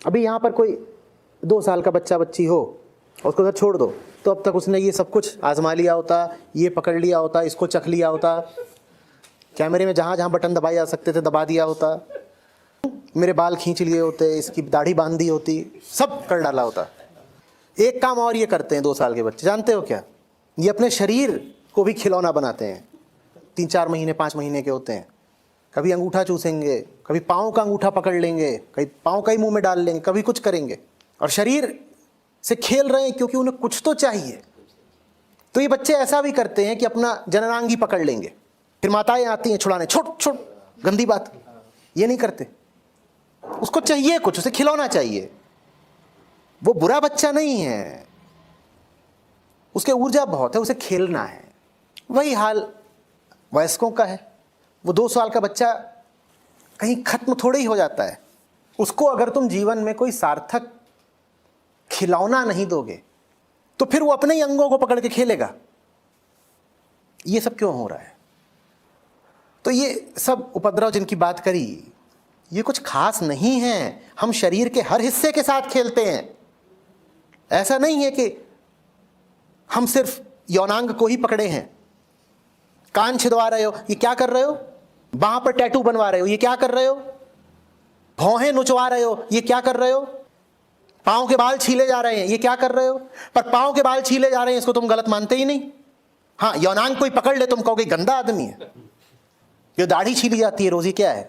अभी यहाँ पर कोई 2 साल का बच्चा बच्ची हो, उसको उधर छोड़ दो, तो अब तक उसने ये सब कुछ आजमा लिया होता, ये पकड़ लिया होता, इसको चख लिया होता, कैमरे में जहाँ जहाँ बटन दबाए जा सकते थे दबा दिया होता, मेरे बाल खींच लिए होते, इसकी दाढ़ी बांध दी होती, सब कर डाला होता। एक काम और ये करते हैं 2 साल के बच्चे, जानते हो क्या? ये अपने शरीर को भी खिलौना बनाते हैं। 3-4 महीने 5 महीने के होते हैं, कभी अंगूठा चूसेंगे, कभी पाँव का अंगूठा पकड़ लेंगे, कभी पाँव का ही मुंह में डाल लेंगे, कभी कुछ करेंगे, और शरीर से खेल रहे हैं क्योंकि उन्हें कुछ तो चाहिए। तो ये बच्चे ऐसा भी करते हैं कि अपना जननांगी पकड़ लेंगे, फिर माताएं आती हैं छुड़ाने, छोड़ छोड़, गंदी बात। ये नहीं करते, उसको चाहिए कुछ, उसे खिलौना चाहिए। वो बुरा बच्चा नहीं है, उसके ऊर्जा बहुत है, उसे खेलना है। वही हाल वयस्कों का है। वो 2 साल का बच्चा कहीं खत्म थोड़े ही हो जाता है। उसको अगर तुम जीवन में कोई सार्थक खिलौना नहीं दोगे तो फिर वो अपने ही अंगों को पकड़ के खेलेगा। ये सब क्यों हो रहा है? तो ये सब उपद्रव जिनकी बात करी, ये कुछ खास नहीं है। हम शरीर के हर हिस्से के साथ खेलते हैं। ऐसा नहीं है कि हम सिर्फ यौनांग को ही पकड़े हैं। कान छिदवा रहे हो, ये क्या कर रहे हो? बाह पर टैटू बनवा रहे हो, ये क्या कर रहे हो? भौहें नुचवा रहे हो, ये क्या कर रहे हो? पाँव के बाल छीले जा रहे हैं, ये क्या कर रहे हो? पर पाँव के बाल छीले जा रहे हैं इसको तुम गलत मानते ही नहीं। हाँ, यौनांग कोई पकड़ ले, तुम कहोगे गंदा आदमी है, ये दाढ़ी छीली जाती है रोजी, क्या है?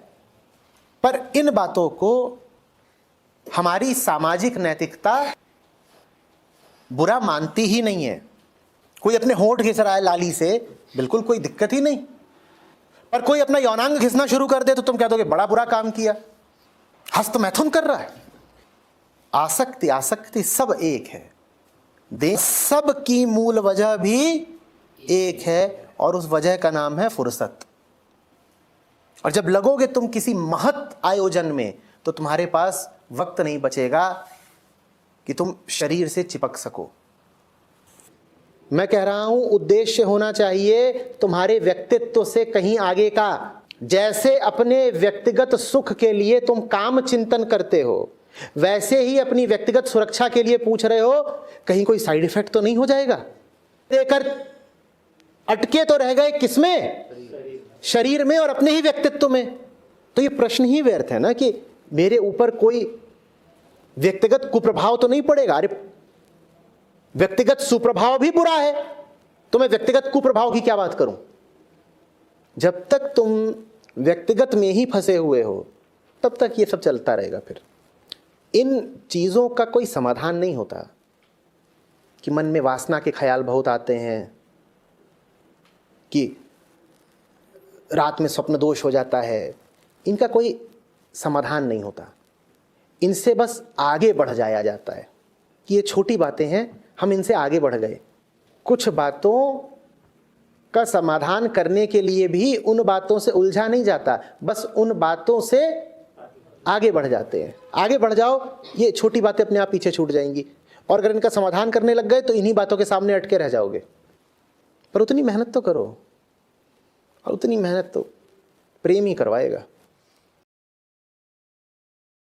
पर इन बातों को हमारी सामाजिक नैतिकता बुरा मानती ही नहीं है। कोई अपने होंठ घिस रहा है लाली से, बिल्कुल कोई दिक्कत ही नहीं। पर कोई अपना यौनांग घिसना शुरू कर दे तो तुम कह दोगे बड़ा बुरा काम किया, हस्तमैथुन कर रहा है। आसक्ति आसक्ति सब एक है, सब की मूल वजह भी एक है, और उस वजह का नाम है फुर्सत। और जब लगोगे तुम किसी महत् आयोजन में, तो तुम्हारे पास वक्त नहीं बचेगा कि तुम शरीर से चिपक सको। मैं कह रहा हूं, उद्देश्य होना चाहिए तुम्हारे व्यक्तित्व से कहीं आगे का। जैसे अपने व्यक्तिगत सुख के लिए तुम काम चिंतन करते हो, वैसे ही अपनी व्यक्तिगत सुरक्षा के लिए पूछ रहे हो कहीं कोई साइड इफेक्ट तो नहीं हो जाएगा। देकर अटके तो रह गए किसमें? शरीर में और अपने ही व्यक्तित्व में। तो ये प्रश्न ही व्यर्थ है ना कि मेरे ऊपर कोई व्यक्तिगत कुप्रभाव तो नहीं पड़ेगा। अरे व्यक्तिगत सुप्रभाव भी बुरा है, तो मैं व्यक्तिगत कुप्रभाव की क्या बात करूं? जब तक तुम व्यक्तिगत में ही फंसे हुए हो तब तक ये सब चलता रहेगा। फिर इन चीजों का कोई समाधान नहीं होता कि मन में वासना के ख्याल बहुत आते हैं, कि रात में स्वप्न दोष हो जाता है। इनका कोई समाधान नहीं होता। इनसे बस आगे बढ़ जाया जाता है कि ये छोटी बातें हैं, हम इनसे आगे बढ़ गए। कुछ बातों का समाधान करने के लिए भी उन बातों से उलझा नहीं जाता, बस उन बातों से आगे बढ़ जाते हैं। आगे बढ़ जाओ, ये छोटी बातें अपने आप पीछे छूट जाएंगी, और अगर इनका समाधान करने लग गए तो इन्हीं बातों के सामने अटके रह जाओगे। पर उतनी मेहनत तो करो, और उतनी मेहनत तो प्रेम ही करवाएगा।